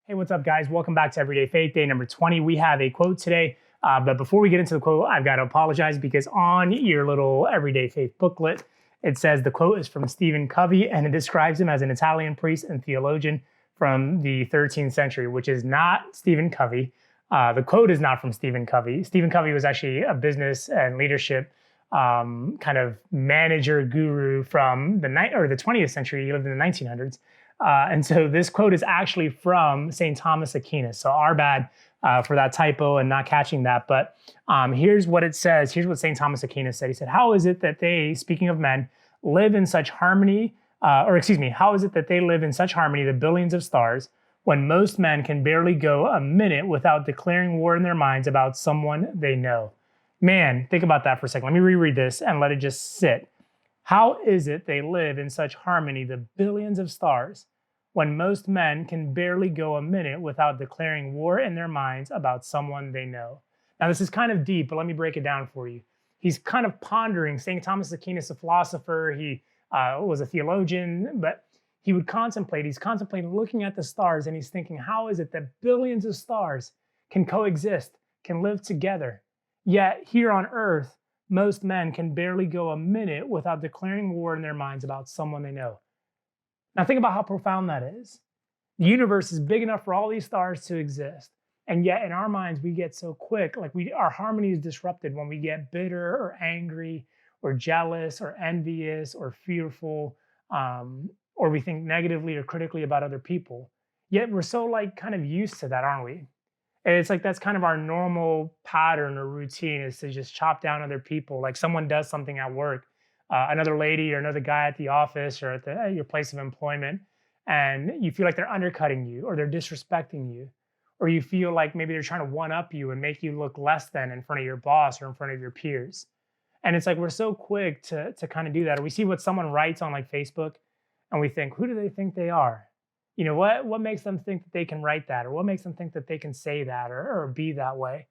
Hey, what's up, guys? Welcome back to Everyday Faith, day number 20. We have a quote today, but before we get into the quote, I've got to apologize because on your little Everyday Faith booklet, it says the quote is from Stephen Covey, and it describes him as an Italian priest and theologian from the 13th century, which is not Stephen Covey. The quote is not from Stephen Covey. Stephen Covey was actually a business and leadership kind of manager guru from the 20th century. He lived in the 1900s. And so this quote is actually from St. Thomas Aquinas. So our bad for that typo and not catching that. But here's what it says. Here's what St. Thomas Aquinas said. He said, how is it that they, speaking of men, live in such harmony, how is it that they live in such harmony, the billions of stars, when most men can barely go a minute without declaring war in their minds about someone they know? Man, think about that for a second. Let me reread this and let it just sit. How is it they live in such harmony, the billions of stars, when most men can barely go a minute without declaring war in their minds about someone they know? Now, this is kind of deep, but let me break it down for you. He's kind of pondering. St. Thomas Aquinas, a philosopher, he was a theologian, but he would contemplate. He's contemplating looking at the stars, and he's thinking, how is it that billions of stars can coexist, can live together? Yet here on earth, most men can barely go a minute without declaring war in their minds about someone they know. Now think about how profound that is. The universe is big enough for all these stars to exist. And yet in our minds, we get so quick, our harmony is disrupted when we get bitter or angry or jealous or envious or fearful, or we think negatively or critically about other people. Yet we're so kind of used to that, aren't we? And it's like that's kind of our normal pattern or routine, is to just chop down other people. Like someone does something at work, another lady or another guy at the office or at your place of employment, and you feel like they're undercutting you or they're disrespecting you, or you feel like maybe they're trying to one-up you and make you look less than in front of your boss or in front of your peers. And it's like we're so quick to kind of do that. Or we see what someone writes on Facebook and we think, who do they think they are? You know, what makes them think that they can write that? Or what makes them think that they can say that or be that way?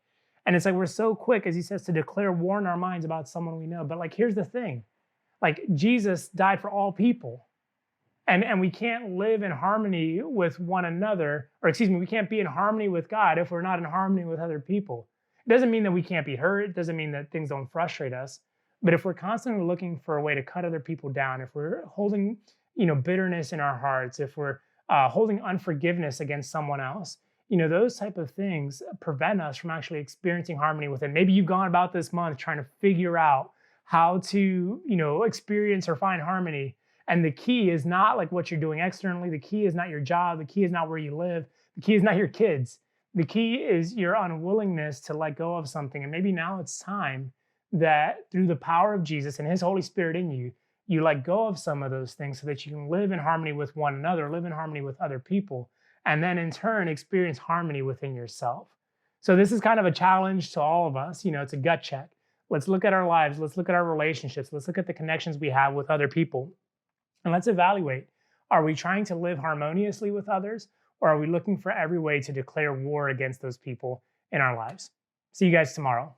And it's like we're so quick, as he says, to declare war in our minds about someone we know. But here's the thing. Jesus died for all people. And we can't live in harmony with one another, we can't be in harmony with God if we're not in harmony with other people. It doesn't mean that we can't be hurt. It doesn't mean that things don't frustrate us. But if we're constantly looking for a way to cut other people down, if we're holding, bitterness in our hearts, if we're holding unforgiveness against someone else, those type of things prevent us from actually experiencing harmony within. Maybe you've gone about this month trying to figure out how to, experience or find harmony. And the key is not what you're doing externally. The key is not your job. The key is not where you live. The key is not your kids. The key is your unwillingness to let go of something. And maybe now it's time that through the power of Jesus and his Holy Spirit in you, you let go of some of those things so that you can live in harmony with one another, live in harmony with other people, and then in turn experience harmony within yourself. So this is kind of a challenge to all of us. It's a gut check. Let's look at our lives. Let's look at our relationships. Let's look at the connections we have with other people. And let's evaluate, are we trying to live harmoniously with others, or are we looking for every way to declare war against those people in our lives? See you guys tomorrow.